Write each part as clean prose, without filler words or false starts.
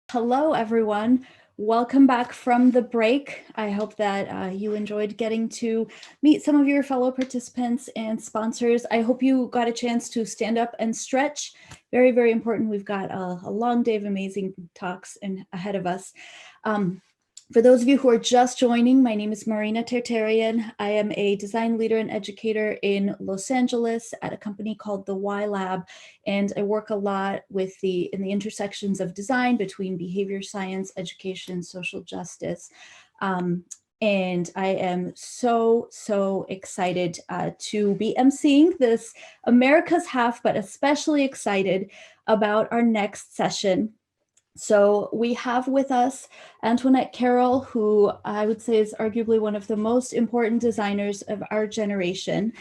Hello, everyone. Welcome back from the break. I hope that you enjoyed getting to meet some of your fellow participants and sponsors. I hope you got a chance to stand up and stretch. Very, very important. We've got a long day of amazing talks ahead of us. For those of you who are just joining, my name is Marina Tertarian. I am a design leader and educator in Los Angeles at a company called the Y Lab, and I work a lot in the intersections of design between behavior science, education, social justice. And I am so excited to be emceeing this America's Half, but especially excited about our next session. So we have with us Antionette Carroll, who I would say is arguably one of the most important designers of our generation.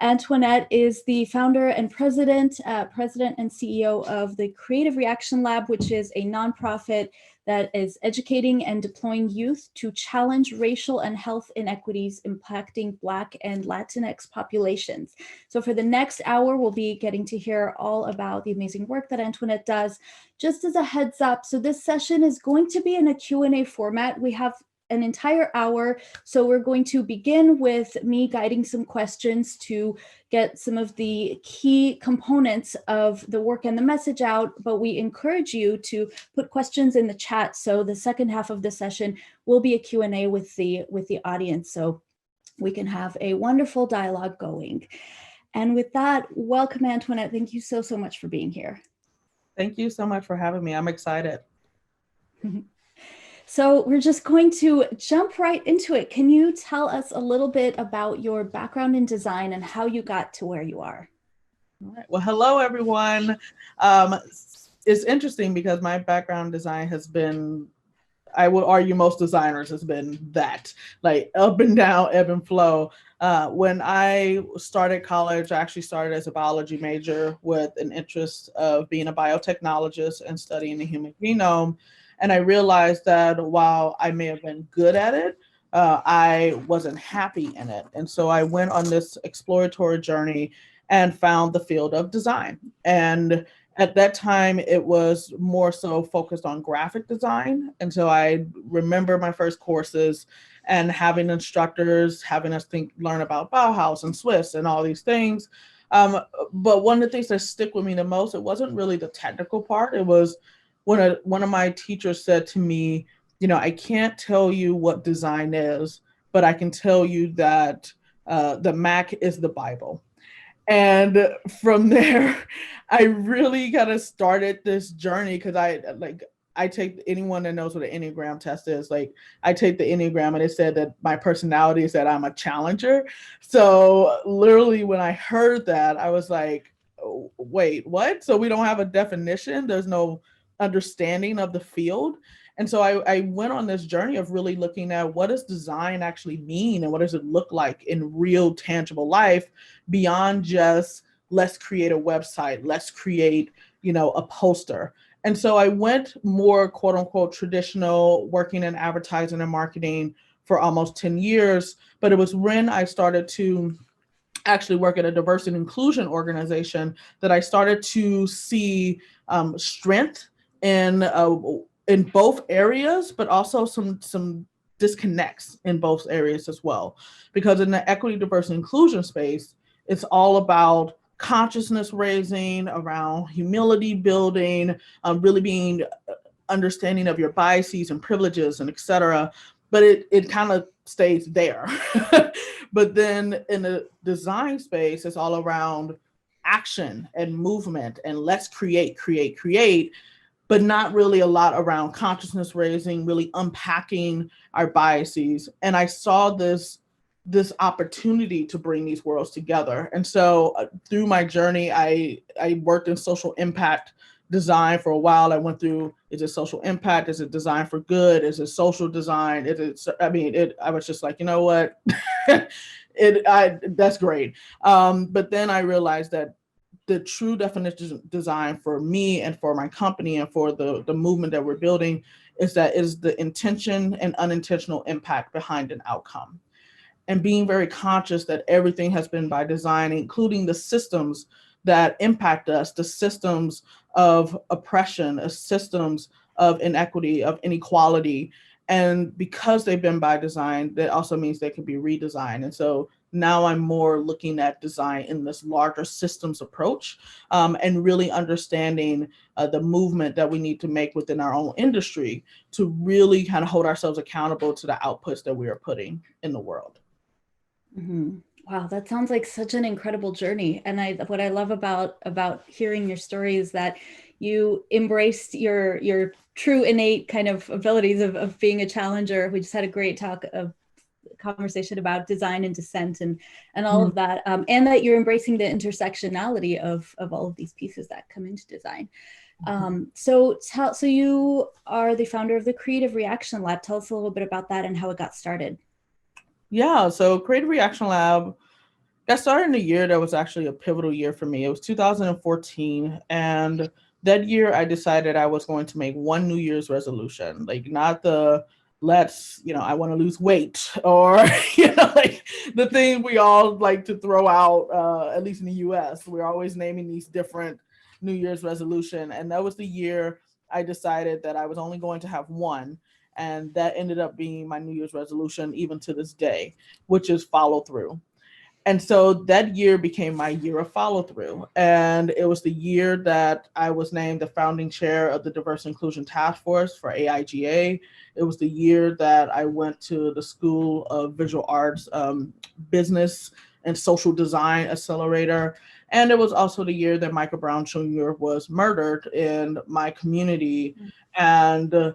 Antionette is the founder and president and CEO of the Creative Reaction Lab, which is a nonprofit that is educating and deploying youth to challenge racial and health inequities impacting Black and Latinx populations. So for the next hour, we'll be getting to hear all about the amazing work that Antionette does. Just as a heads up, so this session is going to be in a Q&A format. We have an entire hour. So we're going to begin with me guiding some questions to get some of the key components of the work and the message out, but we encourage you to put questions in the chat. So the second half of the session will be a Q&A with the audience, so we can have a wonderful dialogue going. And with that, welcome, Antionette. Thank you so much for being here. Thank you so much for having me. I'm excited. So we're just going to jump right into it. Can you tell us a little bit about your background in design and how you got to where you are? All right. Well, hello, everyone. It's interesting because my background in design has been, I would argue most designers has been that, like up and down, ebb and flow. When I started college, I actually started as a biology major with an interest of being a biotechnologist and studying the human genome. And I realized that while I may have been good at it, I wasn't happy in it. And so I went on this exploratory journey and found the field of design. And at that time, it was more so focused on graphic design. And so I remember my first courses and having instructors, having us learn about Bauhaus and Swiss and all these things. But one of the things that stick with me the most, it wasn't really the technical part. It was when one of my teachers said to me, you know, I can't tell you what design is, but I can tell you that the Mac is the Bible. And from there, I really kind of started this journey because I take anyone that knows what an Enneagram test is. Like I take the Enneagram and it said that my personality is that I'm a challenger. So literally when I heard that, I was like, oh, wait, what? So we don't have a definition. There's no understanding of the field. And so I went on this journey of really looking at what does design actually mean and what does it look like in real tangible life beyond just let's create a website, let's create, you know, a poster. And so I went more quote unquote traditional, working in advertising and marketing for almost 10 years. But it was when I started to actually work at a diversity and inclusion organization that I started to see strength in both areas, but also some disconnects in both areas as well. Because in the equity, diversity, inclusion space, it's all about consciousness raising, around humility building, really being understanding of your biases and privileges and et cetera. But it kind of stays there. But then in the design space, it's all around action and movement and let's create, but not really a lot around consciousness raising, really unpacking our biases. And I saw this opportunity to bring these worlds together. And so through my journey, I worked in social impact design for a while. I went through, is it social impact? Is it design for good? Is it social design? I was just like, you know what? That's great. But then I realized that the true definition of design for me and for my company and for the movement that we're building is the intention and unintentional impact behind an outcome. And being very conscious that everything has been by design, including the systems that impact us, the systems of oppression, systems of inequity, of inequality. And because they've been by design, that also means they can be redesigned. And so now I'm more looking at design in this larger systems approach, and really understanding the movement that we need to make within our own industry to really kind of hold ourselves accountable to the outputs that we are putting in the world. Mm-hmm. Wow, that sounds like such an incredible journey. And what I love about hearing your story is that you embraced your true innate kind of abilities of being a challenger. We just had a great conversation about design and dissent and all of that, and that you're embracing the intersectionality of all of these pieces that come into design. So you are the founder of the Creative Reaction Lab. Tell us a little bit about that and how it got started. Yeah, so Creative Reaction Lab got started in a year that was actually a pivotal year for me. It was 2014, and that year I decided I was going to make one New Year's resolution, like not the I want to lose weight, or like the thing we all like to throw out, at least in the US. We're always naming these different New Year's resolution, and that was the year I decided that I was only going to have one. And that ended up being my New Year's resolution, even to this day, which is follow through. And so that year became my year of follow through. And it was the year that I was named the founding chair of the Diverse Inclusion Task Force for AIGA. It was the year that I went to the School of Visual Arts, Business and Social Design Accelerator. And it was also the year that Michael Brown Jr. was murdered in my community. And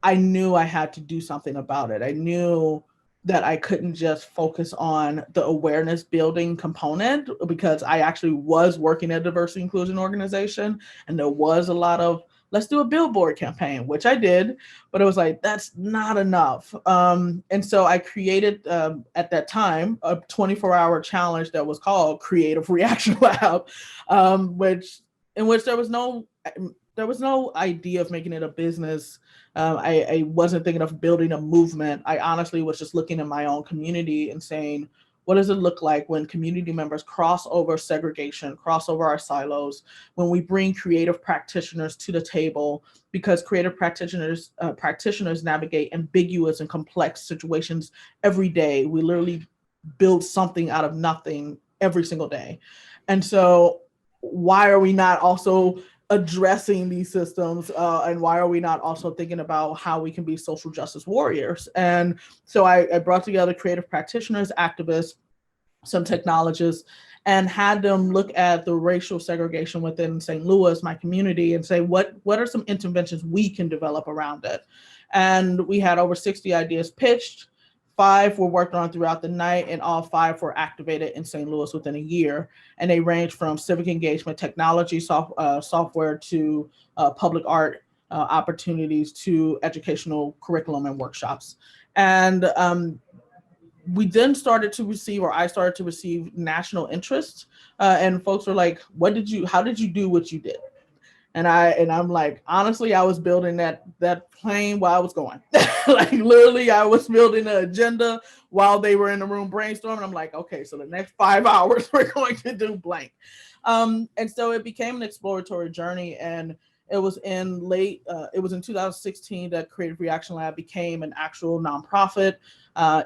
I knew I had to do something about it. I knew that I couldn't just focus on the awareness building component, because I actually was working at a diversity inclusion organization, and there was a lot of, let's do a billboard campaign, which I did, but it was like, that's not enough. And so I created, at that time, a 24-hour challenge that was called Creative Reaction Lab, in which there was no idea of making it a business. I wasn't thinking of building a movement. I honestly was just looking at my own community and saying, what does it look like when community members cross over segregation, cross over our silos, when we bring creative practitioners to the table? Because creative practitioners navigate ambiguous and complex situations every day. We literally build something out of nothing every single day. And so why are we not also addressing these systems, and why are we not also thinking about how we can be social justice warriors? And so I brought together creative practitioners, activists, some technologists, and had them look at the racial segregation within St. Louis, my community, and say, what are some interventions we can develop around it? And we had over 60 ideas pitched. 5 were worked on throughout the night, and all 5 were activated in St. Louis within a year. And they range from civic engagement technology software to public art opportunities to educational curriculum and workshops. And we then I started to receive national interest, and folks were like, how did you do what you did? And I'm like, honestly, I was building that plane while I was going. Like literally, I was building an agenda while they were in the room brainstorming. I'm like, okay, so the next 5 hours we're going to do blank. And so it became an exploratory journey. And it was in 2016 that Creative Reaction Lab became an actual nonprofit.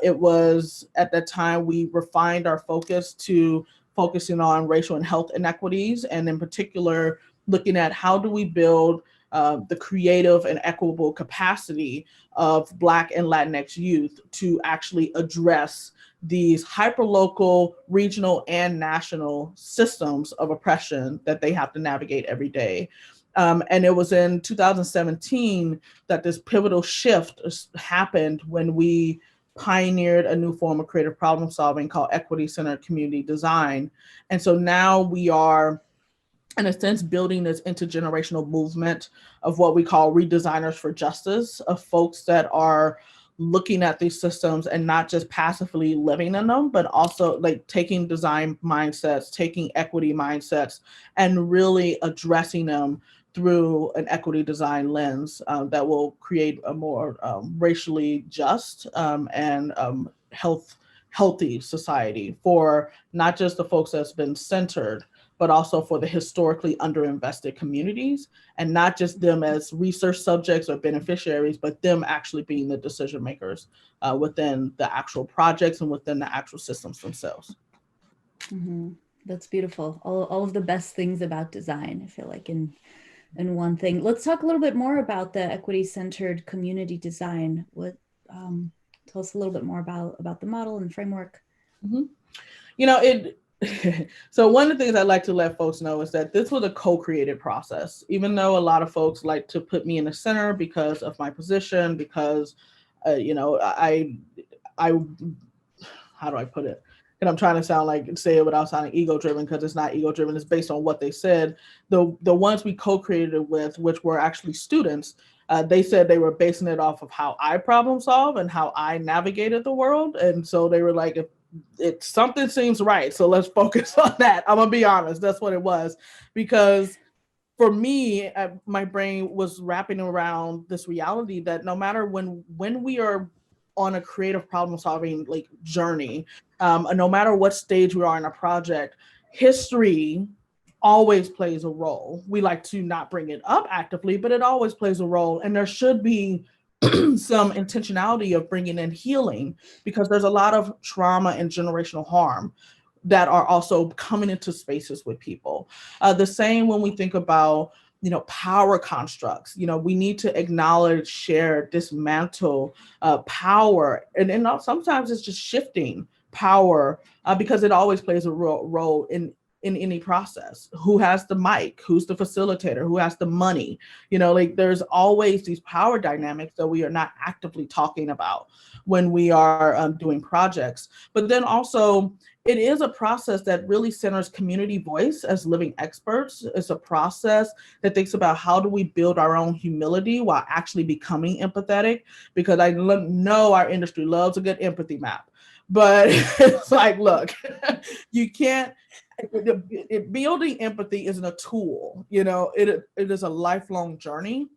It was at that time we refined our focus to focusing on racial and health inequities, and in particular, looking at how do we build the creative and equitable capacity of Black and Latinx youth to actually address these hyperlocal, regional, and national systems of oppression that they have to navigate every day. And it was in 2017 that this pivotal shift happened when we pioneered a new form of creative problem solving called equity-centered community design. And so now we are, in a sense, building this intergenerational movement of what we call redesigners for justice, of folks that are looking at these systems and not just passively living in them, but also like taking design mindsets, taking equity mindsets, and really addressing them through an equity design lens that will create a more racially just and healthy society for not just the folks that's been centered, but also for the historically underinvested communities, and not just them as research subjects or beneficiaries, but them actually being the decision makers within the actual projects and within the actual systems themselves. Mm-hmm. That's beautiful. All of the best things about design, I feel like, in one thing. Let's talk a little bit more about the equity-centered community design. What tell us a little bit more about the model and framework. Mm-hmm. You know, so one of the things I like to let folks know is that this was a co-created process. Even though a lot of folks like to put me in the center because of my position, because you know, I how do I put it? And I'm trying to say it without sounding ego-driven, because it's not ego-driven. It's based on what they said. The ones we co-created with, which were actually students, they said they were basing it off of how I problem solve and how I navigated the world. And so they were like, if something seems right, so let's focus on that. I'm gonna be honest, that's what it was. Because for me, my brain was wrapping around this reality that no matter when we are on a creative problem solving like journey, no matter what stage we are in a project, history always plays a role. We like to not bring it up actively, but it always plays a role. And there should be some intentionality of bringing in healing, because there's a lot of trauma and generational harm that are also coming into spaces with people. The same when we think about, you know, power constructs. You know, we need to acknowledge, share, dismantle power, and sometimes it's just shifting power, because it always plays a role in any process. Who has the mic? Who's the facilitator? Who has the money? You know, like there's always these power dynamics that we are not actively talking about when we are doing projects. But then also, it is a process that really centers community voice as living experts. It's a process that thinks about how do we build our own humility while actually becoming empathetic, because I know our industry loves a good empathy map. But it's like, look, you can't, building empathy isn't a tool, you know, it is a lifelong journey.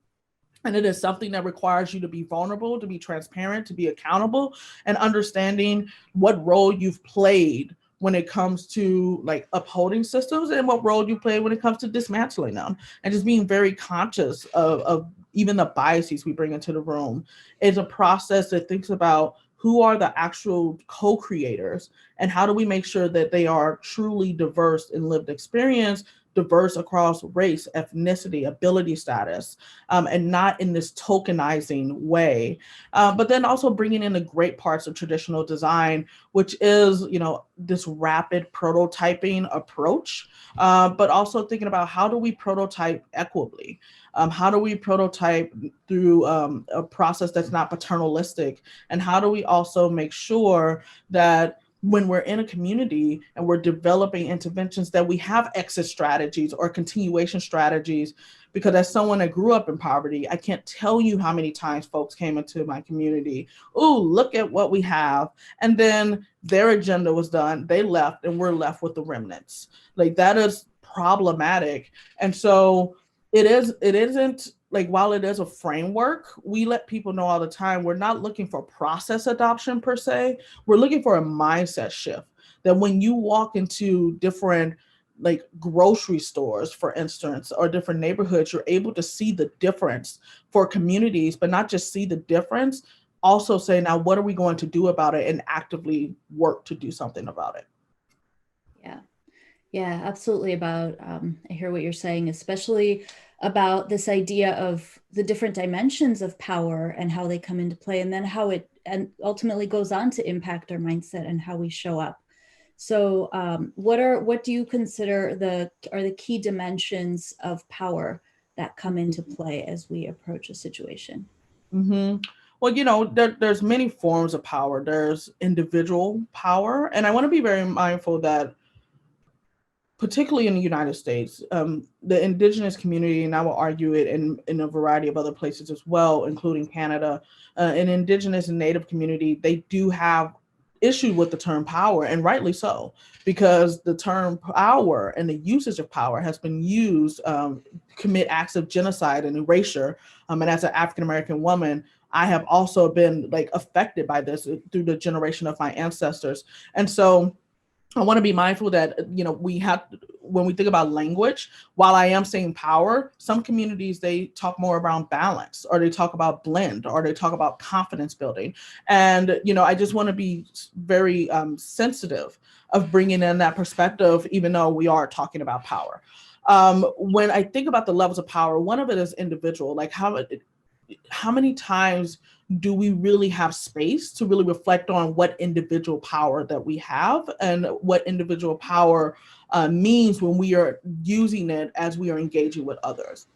And it is something that requires you to be vulnerable, to be transparent, to be accountable, and understanding what role you've played when it comes to like upholding systems, and what role you play when it comes to dismantling them, and just being very conscious of even the biases we bring into the room. Is a process that thinks about who are the actual co-creators and how do we make sure that they are truly diverse in lived experience, diverse across race, ethnicity, ability status, and not in this tokenizing way. But then also bringing in the great parts of traditional design, which is, you know, this rapid prototyping approach, but also thinking about how do we prototype equitably? How do we prototype through a process that's not paternalistic? And how do we also make sure that when we're in a community and we're developing interventions, that we have exit strategies or continuation strategies? Because as someone that grew up in poverty, I can't tell you how many times folks came into my community, oh, look at what we have. And then their agenda was done, they left, and we're left with the remnants. Like, that is problematic. And so it isn't like, while it is a framework, we let people know all the time, we're not looking for process adoption per se. We're looking for a mindset shift, that when you walk into different like grocery stores, for instance, or different neighborhoods, you're able to see the difference for communities, but not just see the difference, also say, now what are we going to do about it, and actively work to do something about it. Yeah, absolutely. I hear what you're saying, especially about this idea of the different dimensions of power and how they come into play, and then how it and ultimately goes on to impact our mindset and how we show up. So what do you consider are the key dimensions of power that come into play as we approach a situation? Mm-hmm. Well, you know, there's many forms of power. There's individual power, and I want to be very mindful that, particularly in the United States, the indigenous community, and I will argue it in a variety of other places as well, including Canada, an indigenous and native community, they do have issue with the term power, and rightly so, because the term power and the usage of power has been used to commit acts of genocide and erasure. And as an African-American woman, I have also been like affected by this through the generation of my ancestors. And so I want to be mindful that, we have, when we think about language, while I am saying power, some communities, they talk more around balance, or they talk about blend, or they talk about confidence building. And, I just want to be very sensitive of bringing in that perspective, even though we are talking about power. When I think about the levels of power, one of it is individual, like how many times do we really have space to really reflect on what individual power that we have, and what individual power means when we are using it as we are engaging with others?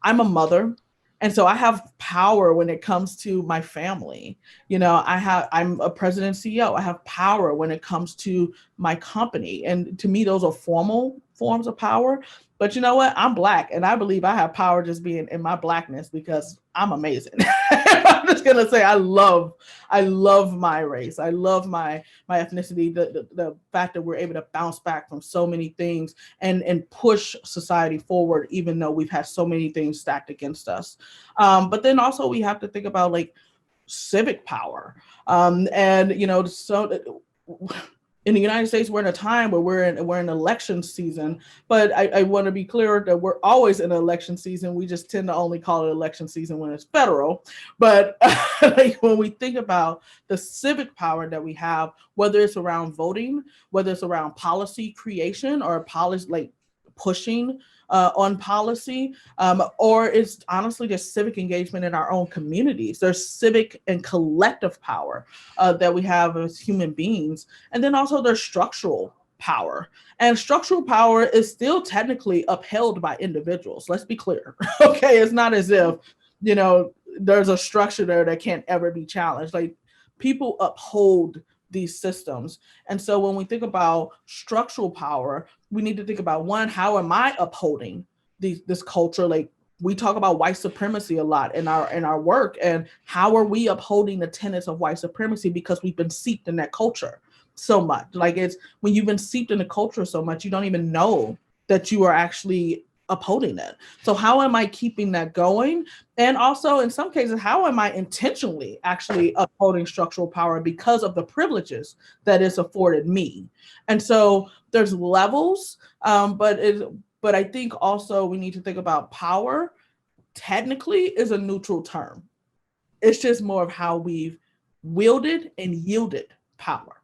I'm a mother, and so I have power when it comes to my family. I'm a president CEO. I have power when it comes to my company. And to me, those are formal forms of power. But you know what? I'm Black, and I believe I have power just being in my Blackness, because I'm amazing. I'm just gonna say I love my race. I love my ethnicity. The fact that we're able to bounce back from so many things and push society forward, even though we've had so many things stacked against us. But then also we have to think about like civic power. So in the United States, we're in a time where we're in election season, but I want to be clear that we're always in election season. We just tend to only call it election season when it's federal. But like when we think about the civic power that we have, whether it's around voting, whether it's around policy creation, or policy like pushing on policy, or it's honestly just civic engagement in our own communities. There's civic and collective power that we have as human beings. And then also there's structural power. And structural power is still technically upheld by individuals. Let's be clear. Okay, it's not as if, there's a structure there that can't ever be challenged. Like, people uphold these systems. And so when we think about structural power, we need to think about, one, how am I upholding this culture? Like, we talk about white supremacy a lot in our work, and how are we upholding the tenets of white supremacy, because we've been seeped in that culture so much. Like, it's when you've been seeped in the culture so much, you don't even know that you are actually upholding it. So how am I keeping that going? And also, in some cases, how am I intentionally actually upholding structural power because of the privileges that it's afforded me? And so there's levels, but I think also we need to think about power technically is a neutral term. It's just more of how we've wielded and yielded power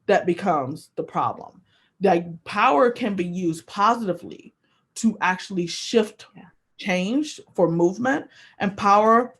that becomes the problem. Like, power can be used positively to actually shift change for movement, and power,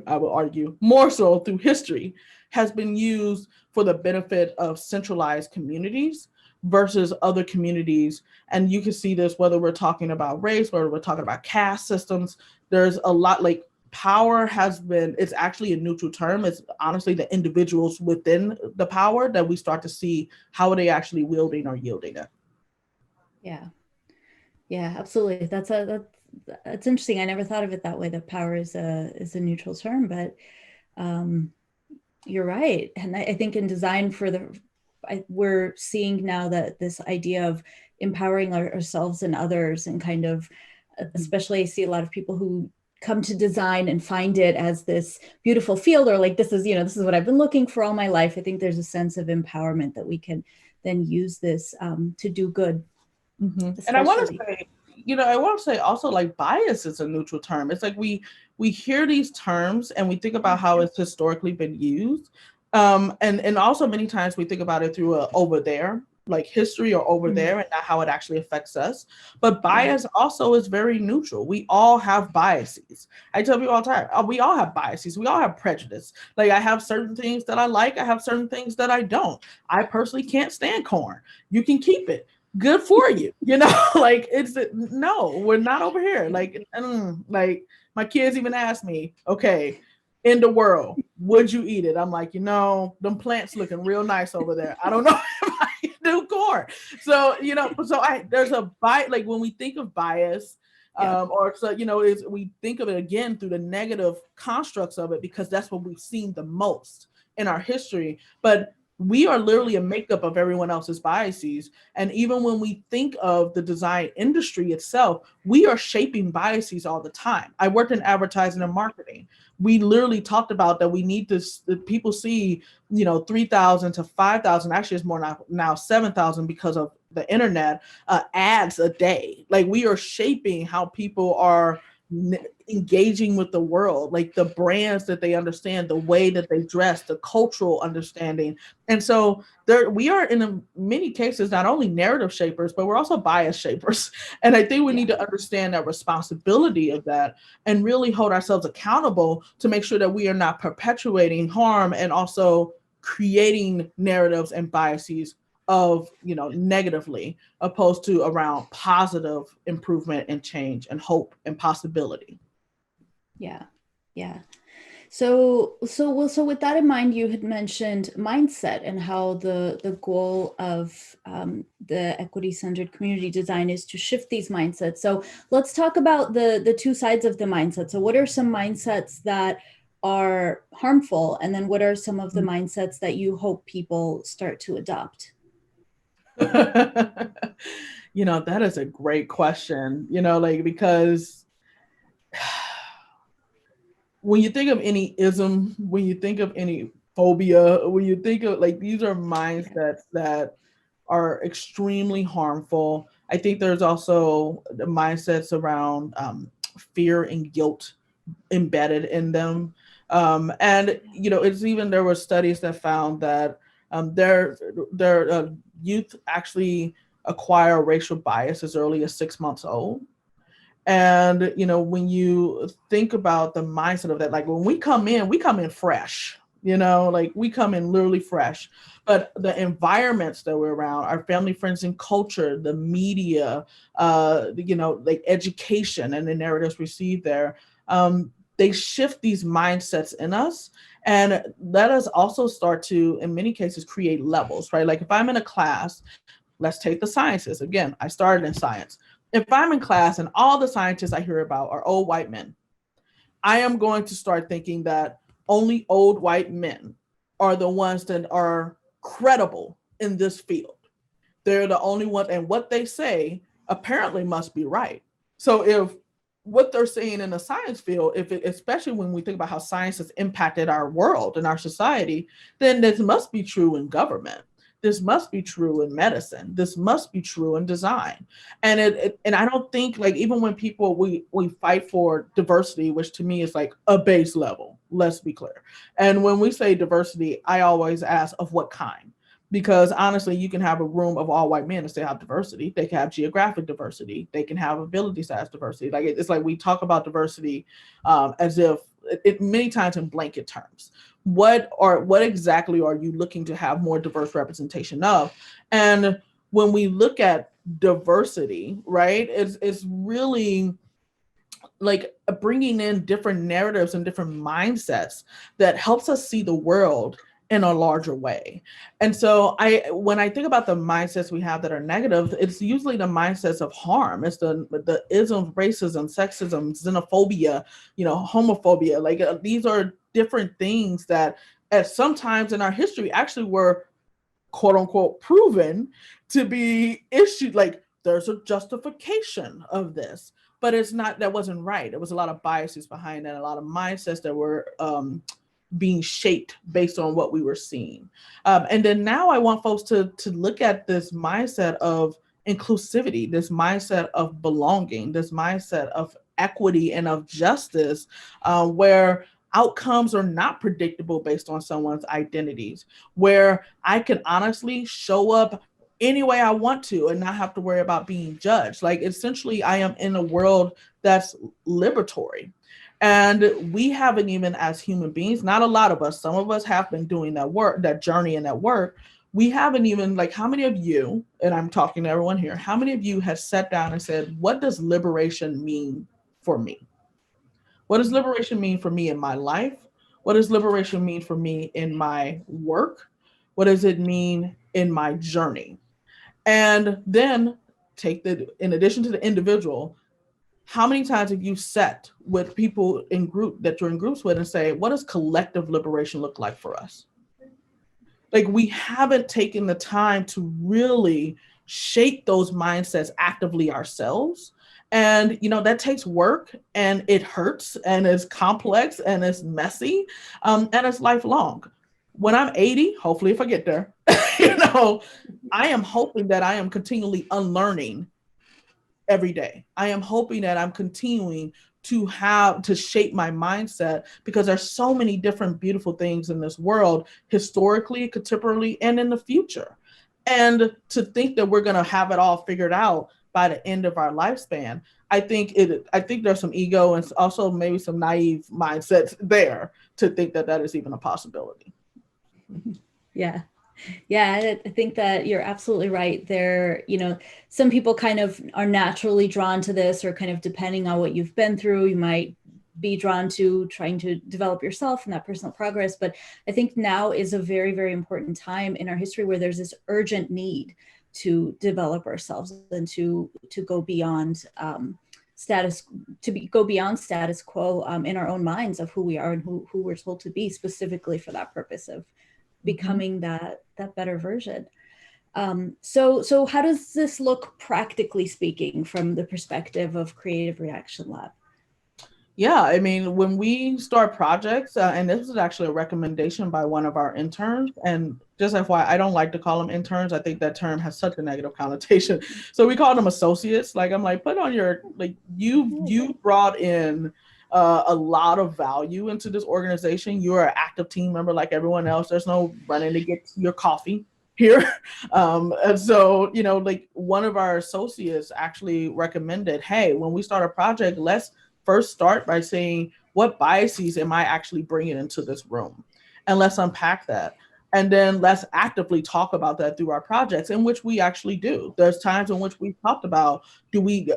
I would argue, more so through history, has been used for the benefit of centralized communities versus other communities. And you can see this whether we're talking about race, whether we're talking about caste systems. There's a lot, like, power it's actually a neutral term. It's honestly the individuals within the power that we start to see how are they actually wielding or yielding it. Yeah, absolutely. That's interesting. I never thought of it that way, that power is a neutral term, but you're right. And I think in design we're seeing now that this idea of empowering ourselves and others, and kind of, especially I see a lot of people who come to design and find it as this beautiful field, or like, this is what I've been looking for all my life. I think there's a sense of empowerment that we can then use this to do good. Mm-hmm. And I want to say also, like, bias is a neutral term. It's like we hear these terms and we think about how it's historically been used. And also many times we think about it through over there, like history, or over there, and not how it actually affects us. But bias also is very neutral. We all have biases. I tell people all the time, we all have biases. We all have prejudice. Like, I have certain things that I like. I have certain things that I don't. I personally can't stand corn. You can keep it. Good for you. Like, no, we're not over here. Like, like, my kids even ask me, okay, in the world, would you eat it? I'm like, them plants looking real nice over there. I don't know if I can do corn. So, there's a bias, like, when we think of bias, we think of it again through the negative constructs of it, because that's what we've seen the most in our history. But we are literally a makeup of everyone else's biases. And even when we think of the design industry itself, we are shaping biases all the time. I worked in advertising and marketing. We literally talked about that we need to, people see, 3,000 to 5,000, actually it's more now 7,000 because of the internet, ads a day. Like, we are shaping how people are engaging with the world, like the brands that they understand, the way that they dress, the cultural understanding. And so we are in many cases not only narrative shapers, but we're also bias shapers. And I think we need to understand that responsibility of that and really hold ourselves accountable to make sure that we are not perpetuating harm and also creating narratives and biases of, negatively, opposed to around positive improvement and change and hope and possibility. Yeah. So with that in mind, you had mentioned mindset and how the goal of the equity-centered community design is to shift these mindsets. So let's talk about the two sides of the mindset. So what are some mindsets that are harmful, and then what are some of the mindsets that you hope people start to adopt? That is a great question, because when you think of any ism, when you think of any phobia, when you think of, like, these are mindsets that are extremely harmful. I think there's also the mindsets around fear and guilt embedded in them. And, it's even, there were studies that found that their youth actually acquire racial bias as early as 6 months old. And, when you think about the mindset of that, like, when we come in fresh, like, we come in literally fresh, but the environments that we're around, our family, friends, and culture, the media, like education and the narratives received there, they shift these mindsets in us. And let us also start to, in many cases, create levels, right? Like, if I'm in a class, let's take the sciences. Again, I started in science. If I'm in class and all the scientists I hear about are old white men, I am going to start thinking that only old white men are the ones that are credible in this field. They're the only ones, and what they say apparently must be right. So if what they're saying in the science field, especially when we think about how science has impacted our world and our society, then this must be true in government. This must be true in medicine. This must be true in design. And and I don't think, like, even when people, we fight for diversity, which to me is like a base level, let's be clear. And when we say diversity, I always ask, of what kind? Because honestly, you can have a room of all white men and still have diversity. They can have geographic diversity. They can have ability size diversity. Like, it's like we talk about diversity as if it many times in blanket terms. What exactly are you looking to have more diverse representation of? And when we look at diversity, right, it's really like bringing in different narratives and different mindsets that helps us see the world in a larger way. And so when I think about the mindsets we have that are negative, it's usually the mindsets of harm. It's the isms, racism, sexism, xenophobia, homophobia. Like, these are different things that at some times in our history actually were, quote unquote, proven to be issued. Like, there's a justification of this, but that wasn't right. There was a lot of biases behind that, a lot of mindsets that were being shaped based on what we were seeing. And then now I want folks to look at this mindset of inclusivity, this mindset of belonging, this mindset of equity and of justice, where outcomes are not predictable based on someone's identities, where I can honestly show up any way I want to and not have to worry about being judged. Like, essentially, I am in a world that's liberatory. And we haven't even, as human beings, not a lot of us, some of us have been doing that work, that journey and that work. We haven't even, like, how many of you, and I'm talking to everyone here, how many of you have sat down and said, what does liberation mean for me? What does liberation mean for me in my life? What does liberation mean for me in my work? What does it mean in my journey? And then in addition to the individual, how many times have you sat with people that you're in groups with and say, what does collective liberation look like for us? Like, we haven't taken the time to really shape those mindsets actively ourselves. And, that takes work, and it hurts, and it's complex, and it's messy, and it's lifelong. When I'm 80, hopefully if I get there, I am hoping that I am continually unlearning every day. I am hoping that I'm continuing to shape my mindset, because there's so many different beautiful things in this world, historically, contemporarily, and in the future. And to think that we're going to have it all figured out by the end of our lifespan, I think there's some ego and also maybe some naive mindsets there to think that that is even a possibility. Yeah. Yeah, I think that you're absolutely right there. Some people kind of are naturally drawn to this, or kind of depending on what you've been through, you might be drawn to trying to develop yourself and that personal progress. But I think now is a very, very important time in our history where there's this urgent need to develop ourselves and to go beyond go beyond status quo in our own minds of who we are and who we're told to be, specifically for that purpose of becoming that better version. So how does this look practically speaking from the perspective of Creative Reaction Lab? Yeah, I mean, when we start projects, and this was actually a recommendation by one of our interns, and just FYI, I don't like to call them interns. I think that term has such a negative connotation. So we call them associates. Like, I'm like, put on your, like, you brought in a lot of value into this organization. You're an active team member like everyone else. There's no running to get your coffee here. And so, like, one of our associates actually recommended, hey, when we start a project, let's first start by saying, what biases am I actually bringing into this room? And let's unpack that. And then let's actively talk about that through our projects, in which we actually do. There's times in which we talked about,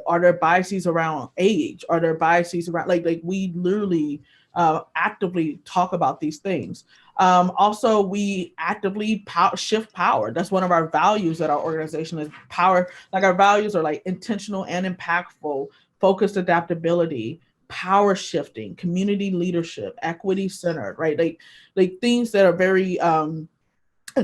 are there biases around age? Are there biases around, like we literally actively talk about these things. Also, we actively shift power. That's one of our values at our organization, is power. Like, our values are like intentional and impactful, focused adaptability, power shifting, community leadership, equity centered, right? Like things that are very, in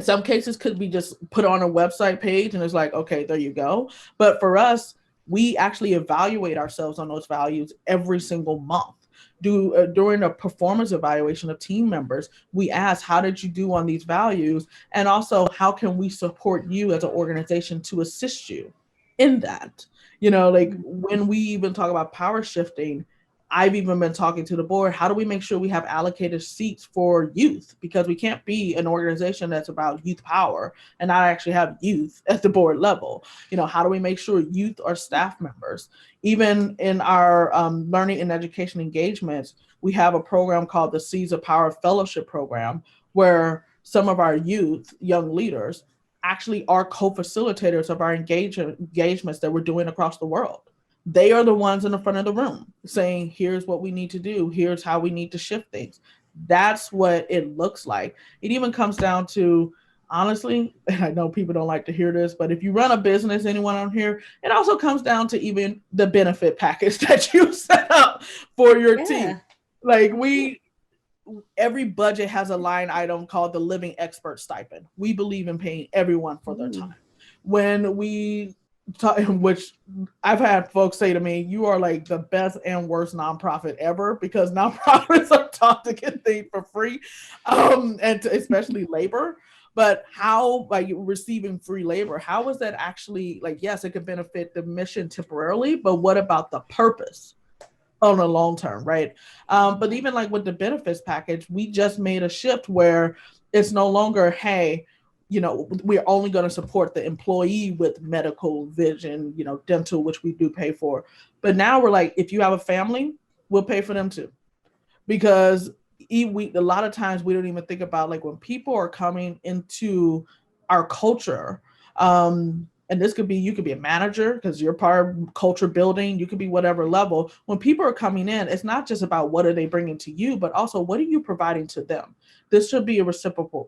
some cases could be just put on a website page and it's like, okay, there you go. But for us, we actually evaluate ourselves on those values every single month. During a performance evaluation of team members, we ask, how did you do on these values? And also, how can we support you as an organization to assist you in that? Like, when we even talk about power shifting, I've even been talking to the board, how do we make sure we have allocated seats for youth? Because we can't be an organization that's about youth power and not actually have youth at the board level. How do we make sure youth are staff members? Even in our learning and education engagements, we have a program called the Seeds of Power Fellowship Program, where some of our youth, young leaders, actually are co-facilitators of our engagements that we're doing across the world. They are the ones in the front of the room saying, here's what we need to do. Here's how we need to shift things. That's what it looks like. It even comes down to, honestly, and I know people don't like to hear this, but if you run a business, anyone on here, it also comes down to even the benefit package that you set up for your team. Like, every budget has a line item called the Living Expert Stipend. We believe in paying everyone for their time. When we which I've had folks say to me, you are like the best and worst nonprofit ever, because nonprofits are taught to get things for free, and especially labor. But how, like, receiving free labor, how is that actually, like, yes, it could benefit the mission temporarily, but what about the purpose on the long term, right? But even like with the benefits package, we just made a shift where it's no longer, hey, we're only going to support the employee with medical, vision, dental, which we do pay for. But now we're like, if you have a family, we'll pay for them too. Because a lot of times we don't even think about, like, when people are coming into our culture, and this could be, you could be a manager because you're part of culture building. You could be whatever level. When people are coming in, it's not just about what are they bringing to you, but also what are you providing to them? This should be a reciprocal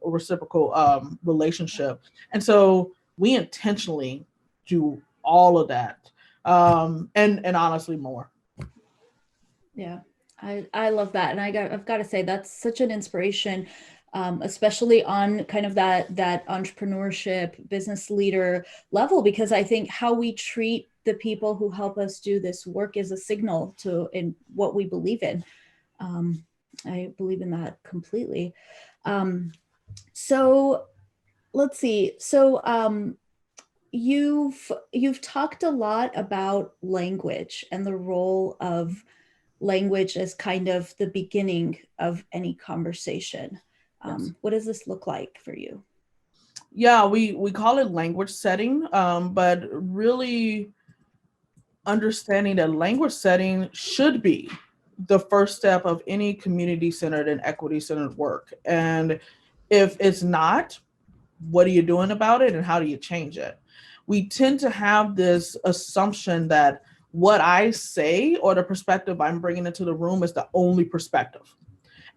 relationship. And so we intentionally do all of that. And honestly more. Yeah, I love that. And I've got to say, that's such an inspiration. especially on kind of that entrepreneurship, business leader level, because I think how we treat the people who help us do this work is a signal to in what we believe in. I believe in that completely. So let's see. So you've talked a lot about language and the role of language as kind of the beginning of any conversation. Yes. What does this look like for you? Yeah, we call it language setting, but really understanding that language setting should be the first step of any community-centered and equity-centered work. And if it's not, what are you doing about it and how do you change it? We tend to have this assumption that what I say or the perspective I'm bringing into the room is the only perspective.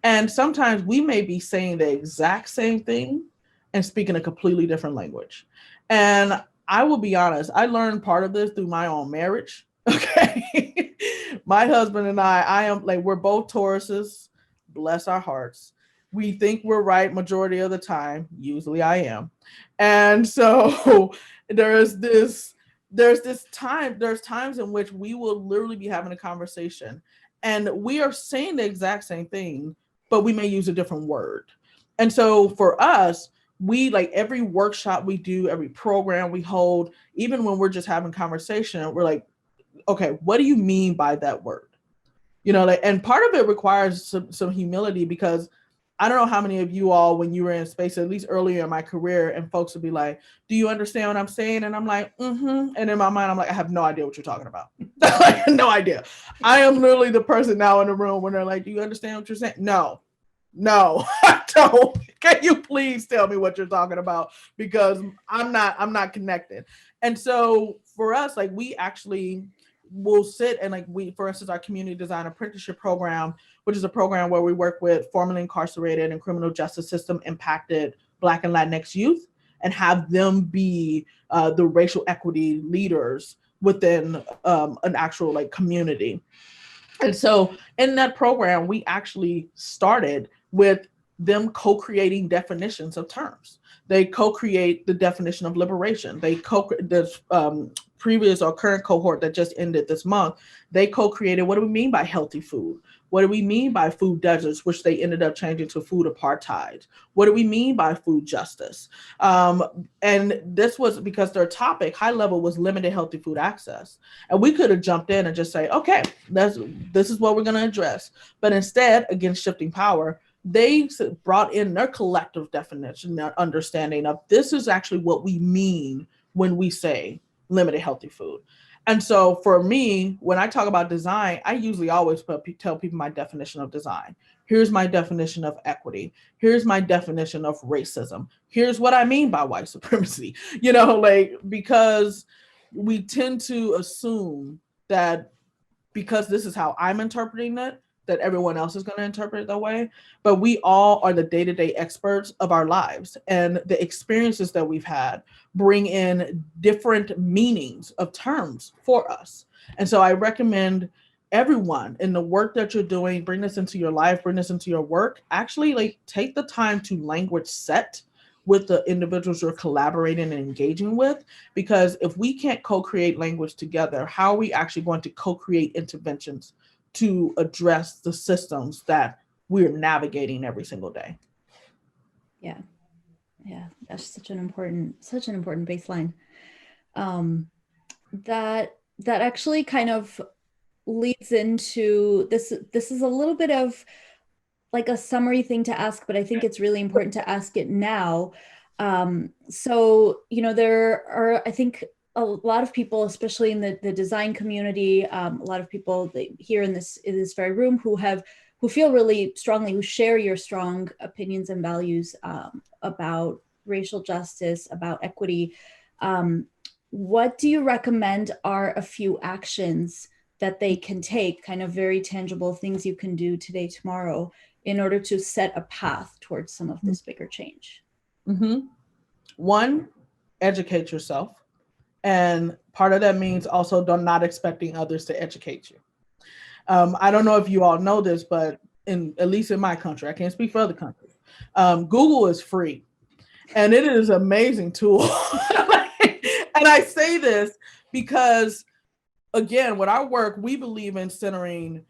And sometimes we may be saying the exact same thing and speaking a completely different language. And I will be honest, I learned part of this through my own marriage. Okay. My husband and I am like, we're both Tauruses, bless our hearts. We think we're right majority of the time. Usually I am. And so there's times in which we will literally be having a conversation and we are saying the exact same thing, but we may use a different word. And so for us, we like every workshop we do, every program we hold, even when we're just having conversation, we're like, okay, what do you mean by that word? You know, like, and part of it requires some humility, because I don't know how many of you all, when you were in space, at least earlier in my career, and folks would be like, do you understand what I'm saying? And I'm like, mm-hmm. And in my mind, I'm like, I have no idea what you're talking about. Like, no idea. I am literally the person now in the room when they're like, do you understand what you're saying? No, I don't. Can you please tell me what you're talking about? Because I'm not connected. And so for us, like, we actually will sit and like, for instance, our community design apprenticeship program, which is a program where we work with formerly incarcerated and criminal justice system impacted Black and Latinx youth and have them be the racial equity leaders within an actual like community. And so in that program, we actually started with them co-creating definitions of terms. They co-create the definition of liberation. They the previous or current cohort that just ended this month, they co-created, what do we mean by healthy food? What do we mean by food deserts, which they ended up changing to food apartheid? What do we mean by food justice? And this was because their topic, high level, was limited healthy food access. And we could have jumped in and just say, okay, this is what we're going to address. But instead, again, shifting power, they brought in their collective definition, their understanding of this is actually what we mean when we say limited healthy food. And so for me, when I talk about design, I usually always tell people my definition of design. Here's my definition of equity. Here's my definition of racism. Here's what I mean by white supremacy. You know, like, because we tend to assume that because this is how I'm interpreting it, that everyone else is going to interpret it that way. But we all are the day-to-day experts of our lives, and the experiences that we've had bring in different meanings of terms for us. And so I recommend everyone in the work that you're doing, bring this into your life, bring this into your work, actually like take the time to language set with the individuals you're collaborating and engaging with, because if we can't co-create language together, how are we actually going to co-create interventions to address the systems that we're navigating every single day? Yeah, that's such an important baseline. That actually kind of leads into this. This is a little bit of like a summary thing to ask, but I think it's really important to ask it now. So, you know, there are, I think, a lot of people, especially in the design community, a lot of people here in this very room who feel really strongly, who share your strong opinions and values about racial justice, about equity. What do you recommend are a few actions that they can take, kind of very tangible things you can do today, tomorrow, in order to set a path towards some of this bigger change? Mm-hmm. One, educate yourself. And part of that means also not expecting others to educate you. I don't know if you all know this, but at least in my country, I can't speak for other countries, Google is free, and it is an amazing tool. And I say this because, again, with our work, we believe in centering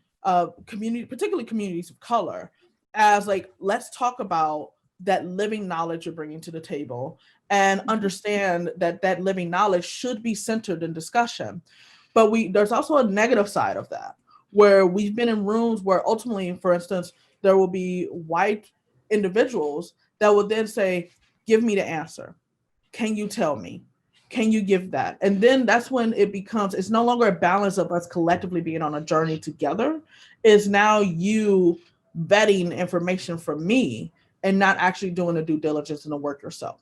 community, particularly communities of color, as like, let's talk about that living knowledge you're bringing to the table and understand that that living knowledge should be centered in discussion. But there's also a negative side of that, where we've been in rooms where ultimately, for instance, there will be white individuals that will then say, give me the answer. Can you tell me? Can you give that? And then that's when it's no longer a balance of us collectively being on a journey together. It's now you vetting information from me and not actually doing the due diligence and the work yourself.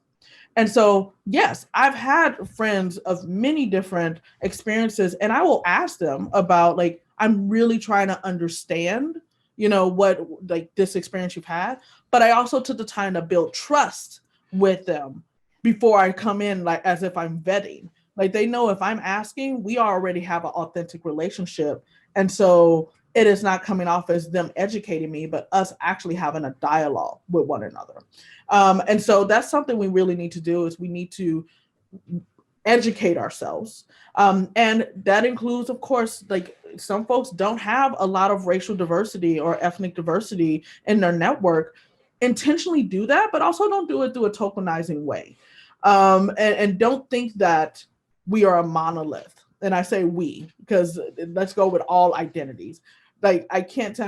And so, yes, I've had friends of many different experiences, and I will ask them about, like, I'm really trying to understand, what, like, this experience you've had, but I also took the time to build trust with them before I come in, like, as if I'm vetting. Like, they know if I'm asking, we already have an authentic relationship. And so it is not coming off as them educating me, but us actually having a dialogue with one another. And so that's something we really need to do, is we need to educate ourselves. And that includes, of course, like, some folks don't have a lot of racial diversity or ethnic diversity in their network. Intentionally do that, but also don't do it through a tokenizing way. And don't think that we are a monolith. And I say we, because let's go with all identities. Like, I can't tell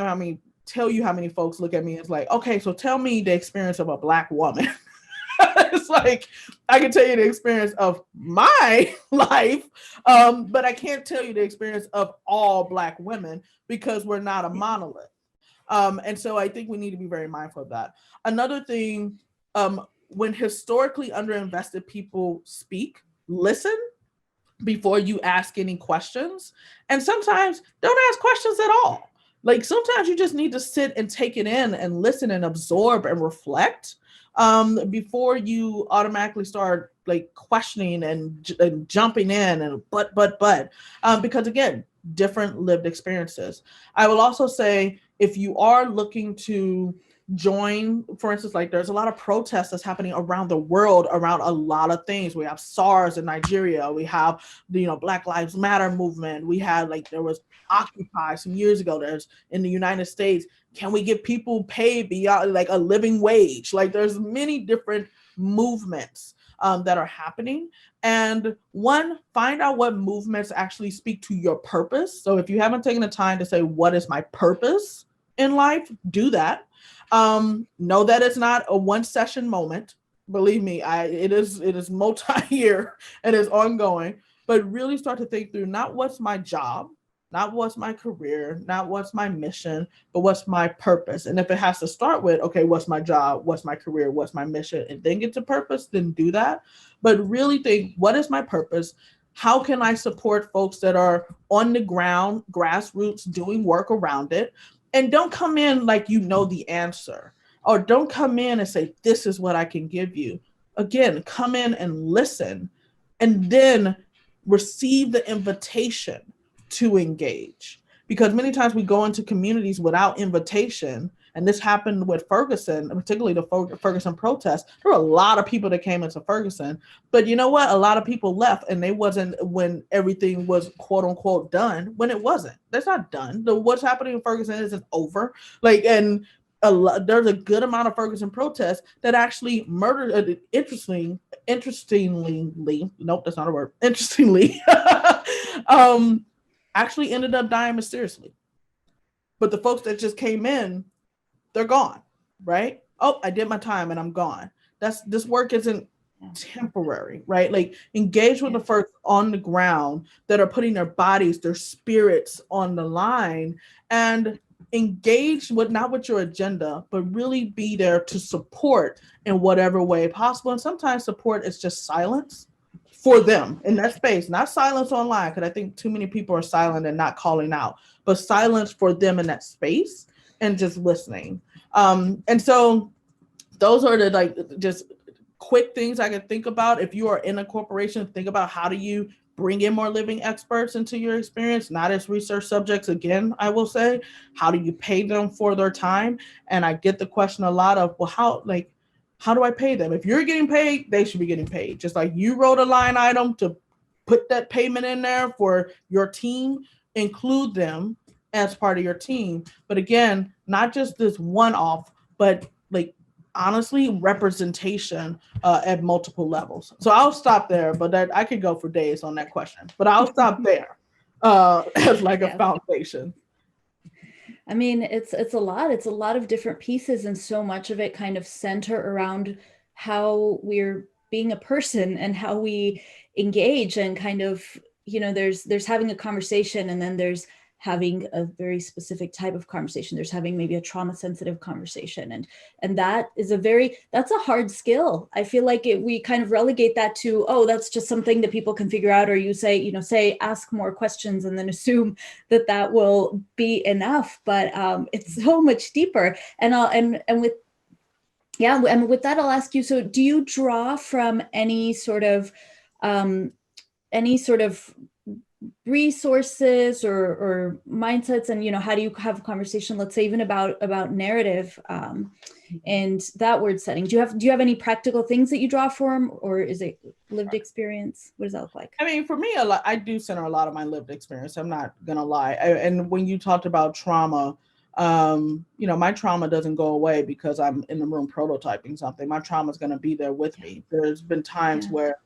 you how many folks look at me as like, okay, so tell me the experience of a Black woman. It's like, I can tell you the experience of my life, but I can't tell you the experience of all Black women, because we're not a monolith. And so I think we need to be very mindful of that. Another thing, when historically underinvested people speak, listen before you ask any questions. And sometimes don't ask questions at all. Like, sometimes you just need to sit and take it in and listen and absorb and reflect before you automatically start, like, questioning and jumping in and because, again, different lived experiences. I will also say, if you are looking to join, for instance, like, there's a lot of protests that's happening around the world around a lot of things. We have SARS in Nigeria. We have the, Black Lives Matter movement. We had, like, there was Occupy some years ago. There's in the United States, can we get people paid beyond, like, a living wage? Like, there's many different movements that are happening. And one, find out what movements actually speak to your purpose. So if you haven't taken the time to say, what is my purpose in life, do that. Know that it's not a one session moment. Believe me, it is multi-year and is ongoing, but really start to think through not what's my job, not what's my career, not what's my mission, but what's my purpose. And if it has to start with, okay, what's my job, what's my career, what's my mission, and then get to purpose, then do that. But really think, what is my purpose? How can I support folks that are on the ground, grassroots, doing work around it? And don't come in like you know the answer, or don't come in and say, this is what I can give you. Again, come in and listen, and then receive the invitation to engage. Because many times we go into communities without invitation, and this happened with Ferguson, particularly the Ferguson protest. There were a lot of people that came into Ferguson, but you know what? A lot of people left, and they wasn't when everything was quote unquote done, when it wasn't. That's not done. What's happening in Ferguson isn't over. Like, and there's a good amount of Ferguson protests that actually murdered, interestingly, nope, that's not a word, interestingly, actually ended up dying mysteriously. But the folks that just came in, they're gone, right? Oh, I did my time and I'm gone. This work isn't temporary, right? Like, engage with the folks on the ground that are putting their bodies, their spirits on the line, and engage with, not with your agenda, but really be there to support in whatever way possible. And sometimes support is just silence for them in that space, not silence online, because I think too many people are silent and not calling out, but silence for them in that space and just listening. And so those are the, like, just quick things I can think about. If you are in a corporation, think about, how do you bring in more living experts into your experience, not as research subjects. Again, I will say, how do you pay them for their time? And I get the question a lot of, well, how do I pay them? If you're getting paid, they should be getting paid. Just like you wrote a line item to put that payment in there for your team, include them as part of your team. But again, not just this one-off, but like honestly representation at multiple levels. So I'll stop there, but I could go for days on that question, but I'll stop there as like a foundation. I mean, it's a lot of different pieces, and so much of it kind of center around how we're being a person and how we engage, and kind of, you know, there's having a conversation, and then there's having a very specific type of conversation. There's having maybe a trauma sensitive conversation. And that is that's a hard skill. I feel like we kind of relegate that to, oh, that's just something that people can figure out. Or you say, ask more questions and then assume that will be enough. But it's so much deeper. And with that, I'll ask you, so do you draw from any sort of resources or mindsets, and, you know, how do you have a conversation, let's say even about narrative and that word setting? Do you have any practical things that you draw from, or is it lived experience? What does that look like? I mean, for me, I do center a lot of my lived experience. I'm not gonna lie. And when you talked about trauma, you know, my trauma doesn't go away because I'm in the room prototyping something. My trauma is gonna be there with me. There's been times where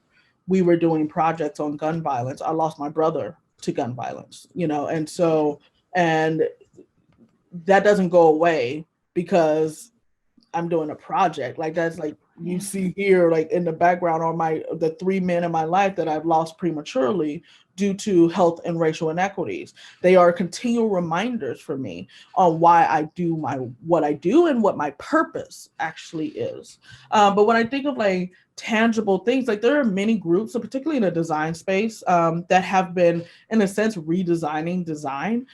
we were doing projects on gun violence. I lost my brother to gun violence, you know, and that doesn't go away because I'm doing a project. Like that's like you see here, like in the background are the 3 men in my life that I've lost prematurely due to health and racial inequities. They are continual reminders for me on why I do what I do and what my purpose actually is. But when I think of like tangible things, like there are many groups, so particularly in the design space, that have been, in a sense, redesigning design.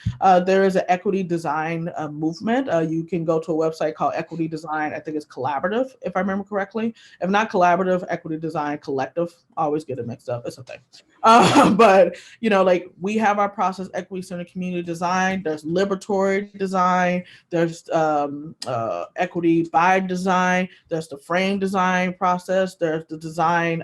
There is an equity design movement. You can go to a website called Equity Design. I think it's collaborative, if I remember correctly. If not collaborative, Equity Design Collective. I always get it mixed up. It's okay. But, you know, like we have our process, equity centered community design. There's liberatory design. There's equity by design. There's the frame design process. There's the design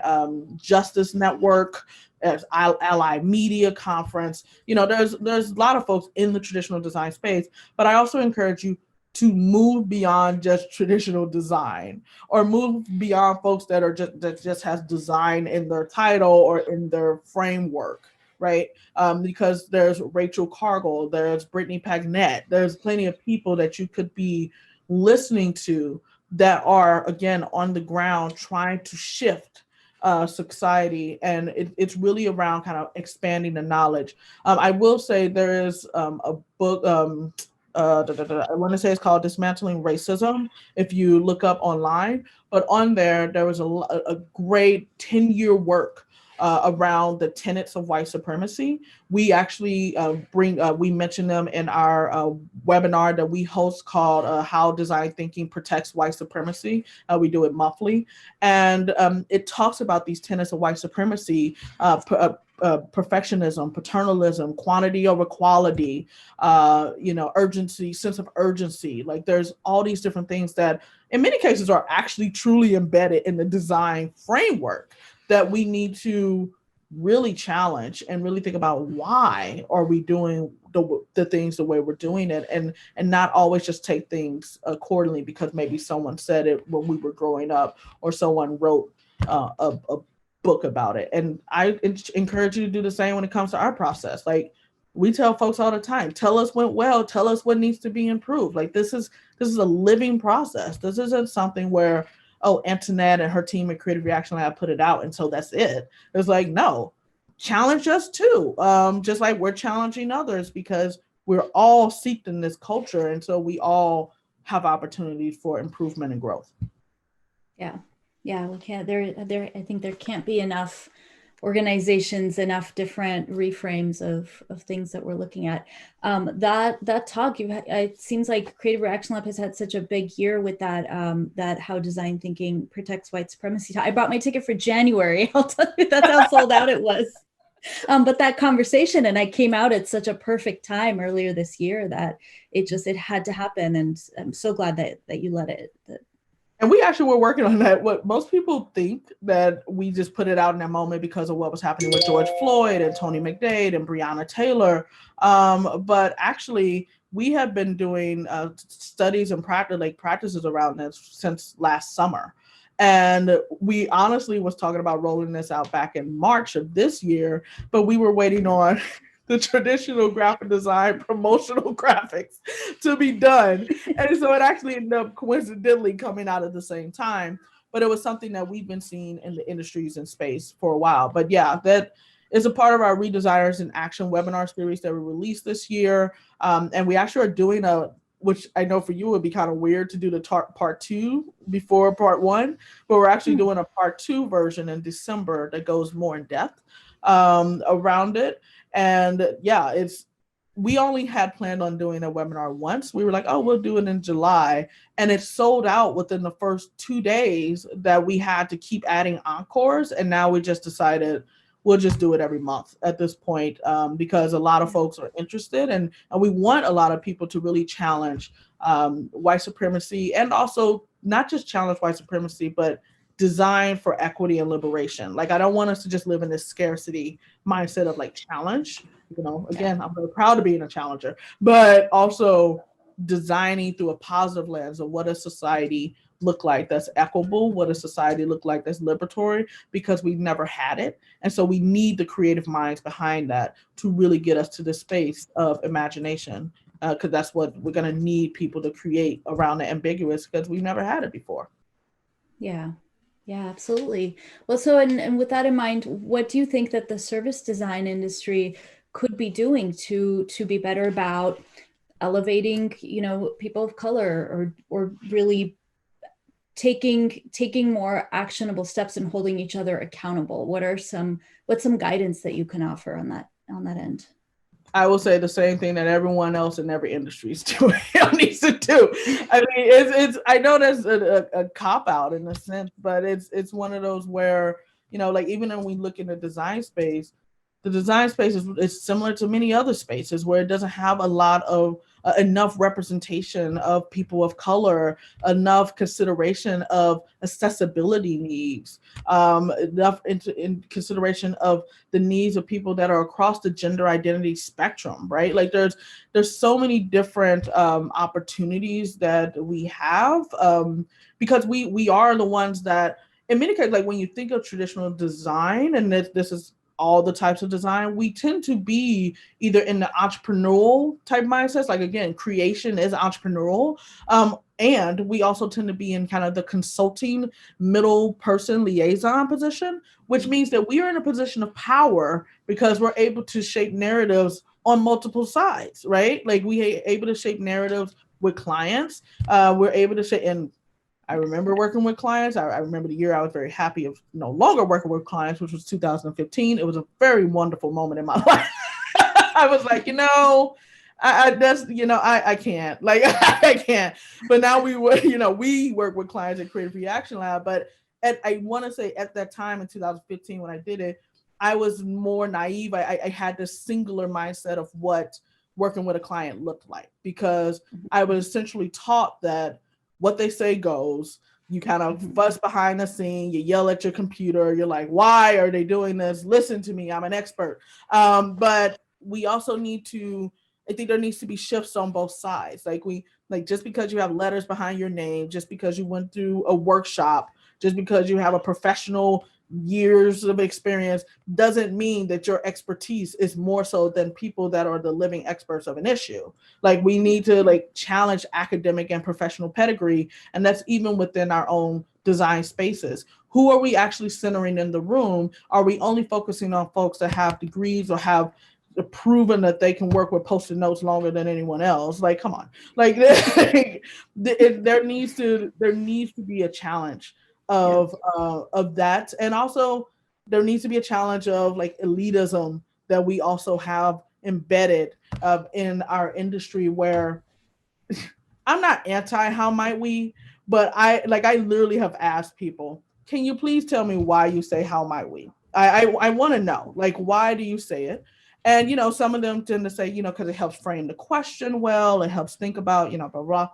justice network. There's Ally Media Conference. You know, there's a lot of folks in the traditional design space, but I also encourage you to move beyond just traditional design, or move beyond folks that just has design in their title or in their framework, right? Because there's Rachel Cargill, there's Brittany Pagnett, there's plenty of people that you could be listening to that are, again, on the ground trying to shift society, and it's really around kind of expanding the knowledge. I will say there is a book, I want to say it's called Dismantling Racism, if you look up online, but on there was a great 10-year work around the tenets of white supremacy. We actually we mention them in our webinar that we host called How Design Thinking Protects White Supremacy. We do it monthly. And it talks about these tenets of white supremacy, perfectionism, paternalism, quantity over quality, you know, urgency, sense of urgency. Like there's all these different things that in many cases are actually truly embedded in the design framework that we need to really challenge and really think about why are we doing the things the way we're doing it, and not always just take things accordingly because maybe someone said it when we were growing up or someone wrote a book about it. And I encourage you to do the same when it comes to our process. Like we tell folks all the time, tell us what went well, tell us what needs to be improved. Like this is a living process. This isn't something where, oh, Antionette and her team at Creative Reaction Lab put it out and so that's it. It's like, no, challenge us too. Just like we're challenging others because we're all steeped in this culture, and so we all have opportunities for improvement and growth. Yeah, we can't. I think there can't be enough organizations, enough different reframes of things that we're looking at. That talk, it seems like Creative Reaction Lab has had such a big year with that that How Design Thinking Protects White Supremacy. I bought my ticket for January. I'll tell you, that's how sold out it was. But that conversation, and I came out at such a perfect time earlier this year that it had to happen. And I'm so glad that you let it. And we actually were working on that. What most people think that we just put it out in that moment because of what was happening with George Floyd and Tony McDade and Breonna Taylor. But actually, we have been doing studies and practices around this since last summer. And we honestly was talking about rolling this out back in March of this year, but we were waiting on the traditional graphic design promotional graphics to be done. And so it actually ended up coincidentally coming out at the same time. But it was something that we've been seeing in the industries and space for a while. But yeah, that is a part of our Redesigners in Action webinar series that we released this year. And we actually are doing which I know for you would be kind of weird to do the part 2 before part 1, but we're actually doing a part 2 version in December that goes more in depth around it. And yeah, we only had planned on doing a webinar once. We were like, oh, we'll do it in July. And it sold out within the first 2 days that we had to keep adding encores. And now we just decided we'll just do it every month at this point, because a lot of folks are interested, and we want a lot of people to really challenge white supremacy, and also not just challenge white supremacy, but design for equity and liberation. Like, I don't want us to just live in this scarcity mindset of like challenge. Again, I'm very proud of being a challenger, but also designing through a positive lens of what a society look like that's equitable, what a society look like that's liberatory, because we've never had it. And so we need the creative minds behind that to really get us to the space of imagination, because that's what we're going to need people to create around the ambiguous, because we've never had it before. Yeah, absolutely. Well, so and with that in mind, what do you think that the service design industry could be doing to be better about elevating, people of color, or really taking more actionable steps and holding each other accountable? What's some guidance that you can offer on that end? I will say the same thing that everyone else in every industry is doing needs to do. I mean, it's I know that's a cop out in a sense, but it's one of those where, like, even when we look in the design space, the design space is similar to many other spaces where it doesn't have a lot of enough representation of people of color, enough consideration of accessibility needs, enough in consideration of the needs of people that are across the gender identity spectrum, right? Like, there's so many different opportunities that we have, because we are the ones that, in many cases, like when you think of traditional design, and this is all the types of design, we tend to be either in the entrepreneurial type mindsets, like, again, creation is entrepreneurial, and we also tend to be in kind of the consulting middle person liaison position, which means that we are in a position of power because we're able to shape narratives on multiple sides, right? Like, we are able to shape narratives with clients, we're able to shape, and I remember working with clients. I remember the year I was very happy of no longer working with clients, which was 2015. It was a very wonderful moment in my life. I was like, I can't, like, I can't. But now we work with clients at Creative Reaction Lab. But I want to say at that time in 2015, when I did it, I was more naive. I had this singular mindset of what working with a client looked like, because I was essentially taught that what they say goes. You kind of fuss behind the scene, you yell at your computer, you're like, why are they doing this? Listen to me, I'm an expert. But we also I think there needs to be shifts on both sides. Like, just because you have letters behind your name, just because you went through a workshop, just because you have a professional years of experience, doesn't mean that your expertise is more so than people that are the living experts of an issue. Like, we need to challenge academic and professional pedigree, and that's even within our own design spaces. Who are we actually centering in the room? Are we only focusing on folks that have degrees or have proven that they can work with Post-it notes longer than anyone else? Like, come on. Like, there needs to be a challenge of that. And also there needs to be a challenge of elitism that we also have embedded in our industry, where I'm not anti how might we, but I literally have asked people, can you please tell me why you say how might we? I want to know, like, why do you say it? And, some of them tend to say, because it helps frame the question well, it helps think about, blah, blah.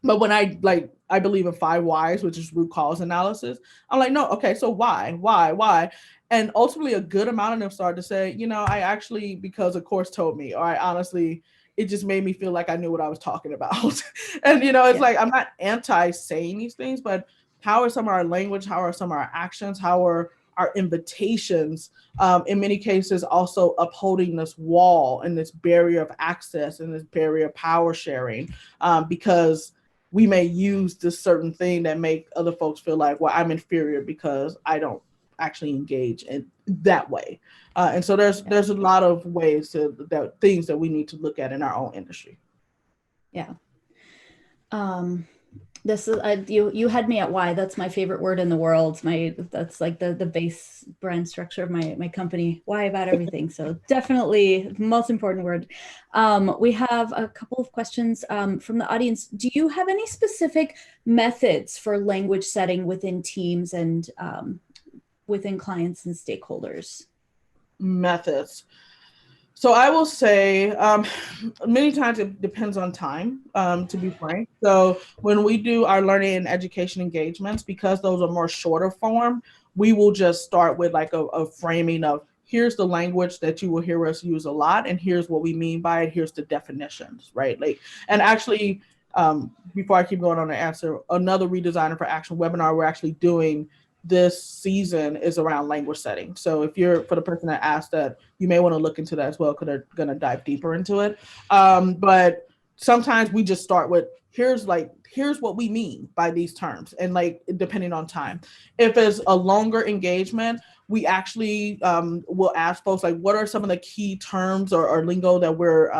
But when I believe in 5 whys, which is root cause analysis, I'm like, no, okay, so why? And ultimately a good amount of them start to say, I actually, because a course told me, or I honestly, it just made me feel like I knew what I was talking about. And, it's like, I'm not anti saying these things, but how are some of our language? How are some of our actions? How are our invitations, in many cases, also upholding this wall and this barrier of access and this barrier of power sharing, because we may use this certain thing that make other folks feel like, well, I'm inferior because I don't actually engage in that way. And so there's a lot of ways things that we need to look at in our own industry. Yeah. This is you had me at why. That's my favorite word in the world. That's like the base brand structure of my company. Why about everything. So definitely the most important word. We have a couple of questions from the audience. Do you have any specific methods for language setting within teams and within clients and stakeholders? Methods. So I will say many times it depends on time, to be frank. So when we do our learning and education engagements, because those are more shorter form, we will just start with like a framing of, here's the language that you will hear us use a lot, and here's what we mean by it. Here's the definitions, right? Like, and actually, before I keep going on the answer, another Redesigner for Action webinar we're actually doing this season is around language setting. So if you're, for the person that asked that, you may want to look into that as well, because they're going to dive deeper into it. But sometimes we just start with, here's what we mean by these terms, and like, depending on time. If it's a longer engagement, we actually will ask folks, like, what are some of the key terms or lingo that we're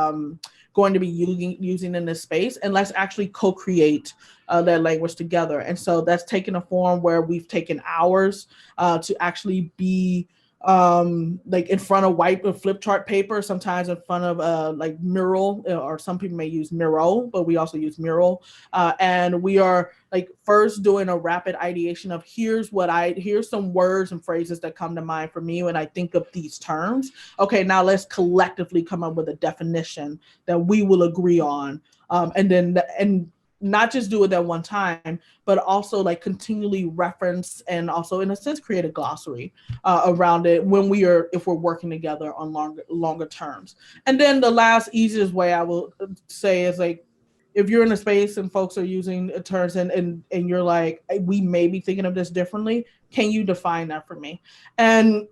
going to be using in this space, and let's actually co-create that language together. And so that's taken a form where we've taken hours to actually be like in front of white or flip chart paper, sometimes in front of like mural, or some people may use Miro, but we also use mural. And we are like first doing a rapid ideation of, here's some words and phrases that come to mind for me when I think of these terms. Okay, now let's collectively come up with a definition that we will agree on. And not just do it at one time, but also like continually reference, and also in a sense create a glossary around it if we're working together on longer terms. And then the last easiest way I will say is, like, if you're in a space and folks are using terms and you're like, we may be thinking of this differently, can you define that for me? And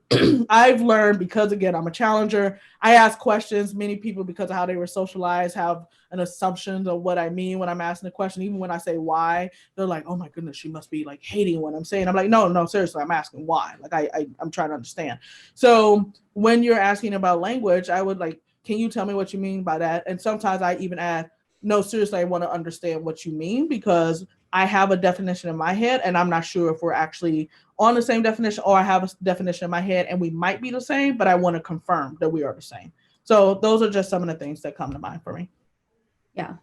I've learned, because again, I'm a challenger, I ask questions. Many people, because of how they were socialized, have an assumption of what I mean when I'm asking a question. Even when I say why, they're like, oh my goodness, she must be like hating what I'm saying. I'm like, no, seriously, I'm asking why. Like I'm trying to understand. So when you're asking about language, I would like, can you tell me what you mean by that? And sometimes I even add, no, seriously, I want to understand what you mean, because I have a definition in my head and I'm not sure if we're actually on the same definition, or I have a definition in my head and we might be the same, but I want to confirm that we are the same. So those are just some of the things that come to mind for me. Yeah.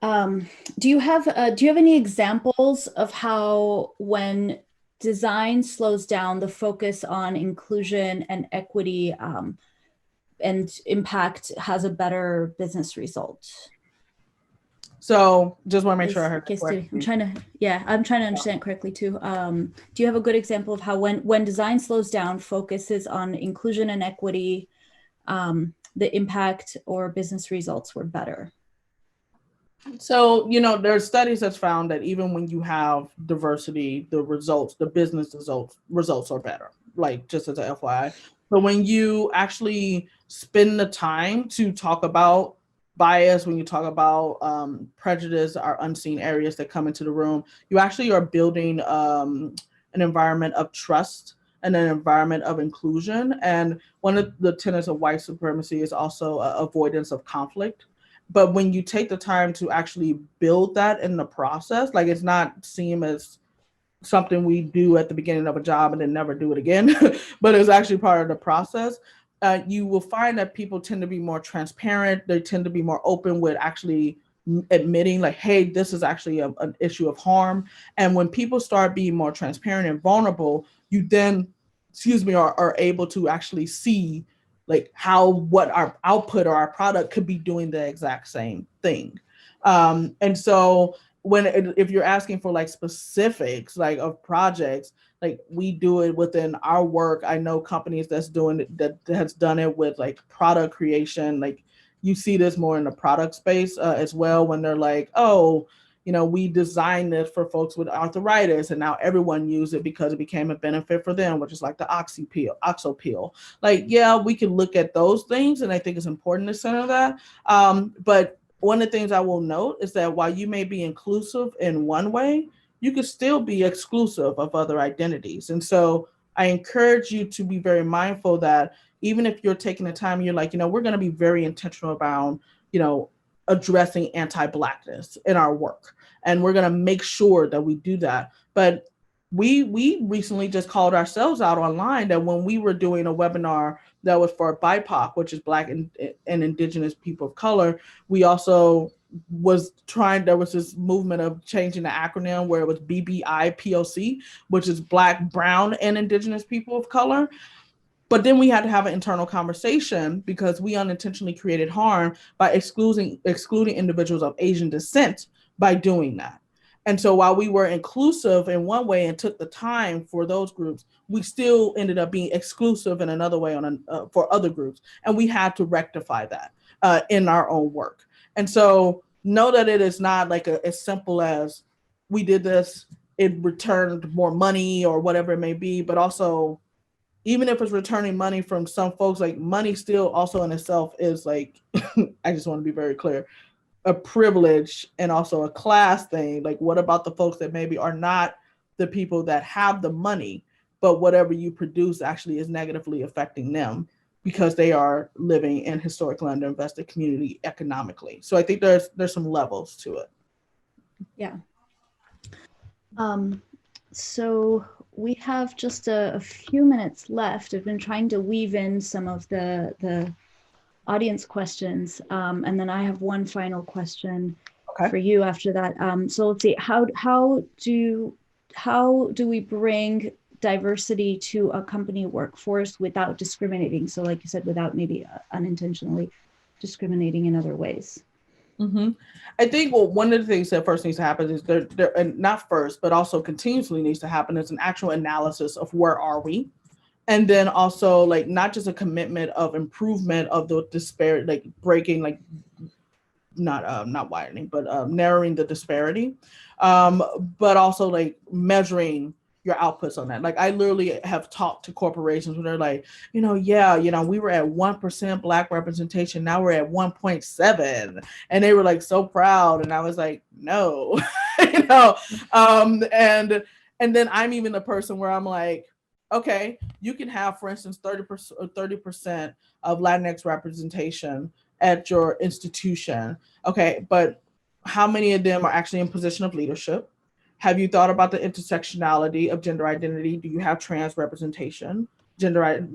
Do you have any examples of how, when design slows down, the focus on inclusion and equity and impact has a better business result? So just want to make sure I heard that correctly. I'm trying to understand it correctly too. Do you have a good example of how when design slows down, focuses on inclusion and equity, the impact or business results were better? So, there's studies that's found that even when you have diversity, the business results are better, like just as a FYI. But when you actually spend the time to talk about bias, when you talk about prejudice, our unseen areas that come into the room, you actually are building an environment of trust and an environment of inclusion. And one of the tenets of white supremacy is also avoidance of conflict. But when you take the time to actually build that in the process, like, it's not seen as something we do at the beginning of a job and then never do it again, but it's actually part of the process. You will find that people tend to be more transparent. They tend to be more open with actually admitting, like, hey, this is actually an issue of harm. And when people start being more transparent and vulnerable, you then are able to actually see like what our output or our product could be doing the exact same thing. And so if you're asking for like specifics like of projects, like we do it within our work. I know companies that has done it with like product creation. Like you see this more in the product space as well, when they're like, oh, we designed this for folks with arthritis and now everyone uses it because it became a benefit for them, which is like the oxo peel. Like, yeah, we can look at those things, and I think it's important to center that. But one of the things I will note is that while you may be inclusive in one way, you could still be exclusive of other identities. And so I encourage you to be very mindful that even if you're taking the time, you're like, we're going to be very intentional about, addressing anti-Blackness in our work. And we're going to make sure that we do that. But we recently just called ourselves out online that when we were doing a webinar that was for BIPOC, which is Black and Indigenous people of color, we also there was this movement of changing the acronym where it was BBIPOC, which is Black, Brown, and Indigenous people of color. But then we had to have an internal conversation because we unintentionally created harm by excluding individuals of Asian descent by doing that. And so while we were inclusive in one way and took the time for those groups, we still ended up being exclusive in another way for other groups. And we had to rectify that in our own work. And so know that it is not like as simple as we did this, it returned more money or whatever it may be, but also even if it's returning money from some folks, like money still also in itself is like, I just want to be very clear, a privilege and also a class thing. Like, what about the folks that maybe are not the people that have the money, but whatever you produce actually is negatively affecting them because they are living in historically underinvested community economically. So I think there's some levels to it. Yeah. So we have just a few minutes left. I've been trying to weave in some of the audience questions, and then I have one final question for you after that. So let's see, how do we bring diversity to a company workforce without discriminating? So like you said, without maybe unintentionally discriminating in other ways. Mm-hmm. I think, well, one of the things that first needs to happen is and not first, but also continuously needs to happen is an actual analysis of where are we. And then also like not just a commitment of improvement of the disparity, like breaking, like not widening, but narrowing the disparity, but also like measuring your outputs on that. Like I literally have talked to corporations when they're like, we were at 1% Black representation. Now we're at 1.7. And they were like so proud. And I was like, no, and then I'm even the person where I'm like, okay, you can have, for instance, 30% of Latinx representation at your institution. Okay, but how many of them are actually in position of leadership? Have you thought about the intersectionality of gender identity? Do you have trans representation, gender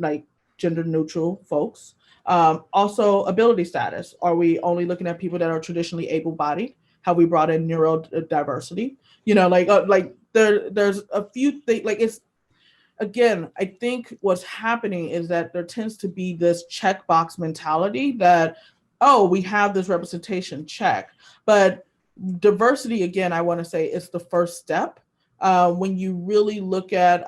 neutral folks? Also, ability status. Are we only looking at people that are traditionally able-bodied? Have we brought in neurodiversity? There's a few things. Like it's, again, I think what's happening is that there tends to be this checkbox mentality that, oh, we have this representation, check, but diversity, again, I want to say is the first step. When you really look at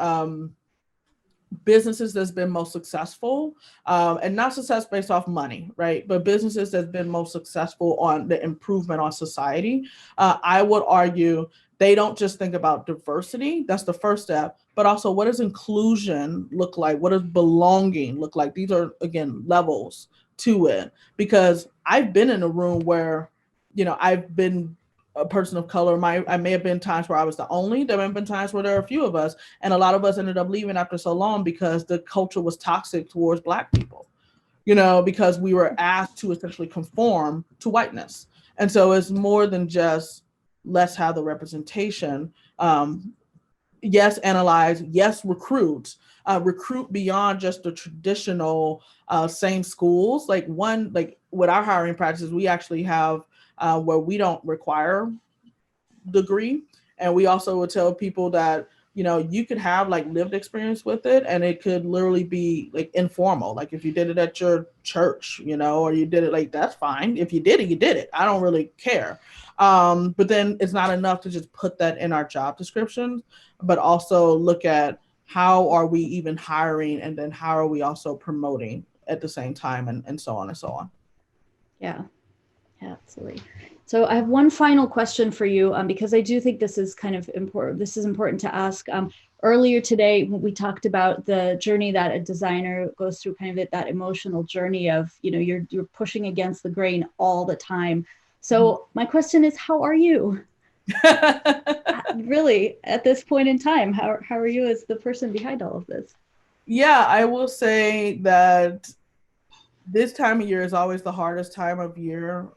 businesses that's been most successful, and not success based off money, right? But businesses that's been most successful on the improvement on society, I would argue they don't just think about diversity, that's the first step, but also what does inclusion look like? What does belonging look like? These are, again, levels to it. Because I've been in a room where, I've been a person of color. I may have been times where I was the only. There have been times where there are a few of us, and a lot of us ended up leaving after so long because the culture was toxic towards Black people, because we were asked to essentially conform to whiteness. And so it's more than just let's have the representation. Yes, analyze. Yes, recruit. Recruit beyond just the traditional same schools. Like with our hiring practices, we actually have where we don't require degree. And we also would tell people that, you know, you could have like lived experience with it, and it could literally be like informal. Like if you did it at your church, you know, or you did it, like, that's fine. If you did it, you did it. I don't really care. But then it's not enough to just put that in our job descriptions, but also look at how are we even hiring, and then how are we also promoting at the same time, and so on and so on. Yeah, absolutely. So I have one final question for you, because I do think this is kind of important. This is important to ask. Earlier today, we talked about the journey that a designer goes through, kind of that emotional journey of, you know, you're pushing against the grain all the time. So my question is, how are you? Really, at this point in time, how are you as the person behind all of this? Yeah, I will say that this time of year is always the hardest time of year,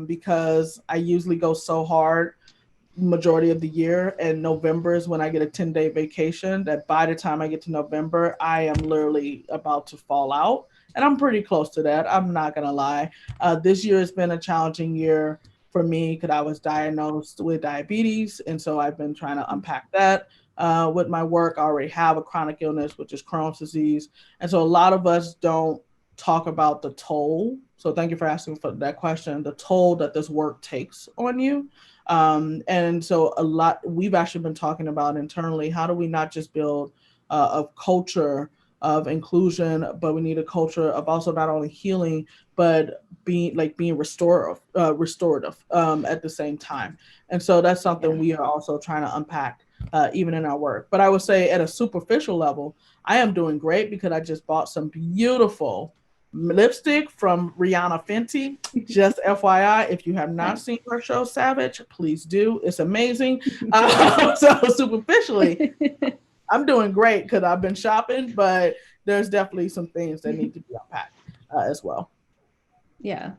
because I usually go so hard majority of the year, and November is when I get a 10-day vacation, that by the time I get to November, I am literally about to fall out. And I'm pretty close to that. I'm not going to lie. This year has been a challenging year for me because I was diagnosed with diabetes. And so I've been trying to unpack that. With my work, I already have a chronic illness, which is Crohn's disease. And so a lot of us don't talk about the toll. So thank you for asking for that question, the toll that this work takes on you. And so we've actually been talking about internally, how do we not just build a culture of inclusion, but we need a culture of also not only healing, but being restorative at the same time. And so that's something we are also trying to unpack, even in our work. But I would say at a superficial level, I am doing great because I just bought some beautiful lipstick from Rihanna Fenty. Just FYI, if you have not seen her show Savage, please do. It's amazing. So superficially, I'm doing great because I've been shopping, but there's definitely some things that need to be unpacked as well. Yeah.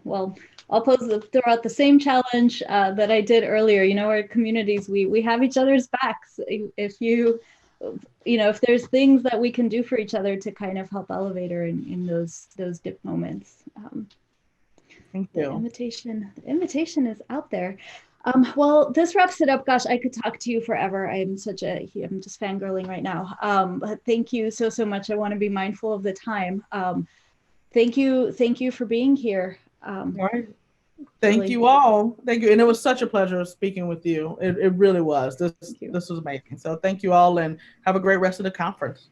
Well, I'll throw out the same challenge that I did earlier. You know, our communities, we have each other's backs. If there's things that we can do for each other to kind of help elevate her in those dip moments. Thank you. The invitation is out there. Well, this wraps it up. Gosh, I could talk to you forever. I'm just fangirling right now. But thank you so much. I want to be mindful of the time. Thank you for being here. All right. Thank you all. Thank you. And it was such a pleasure speaking with you. It really was. This was amazing. So thank you all, and have a great rest of the conference.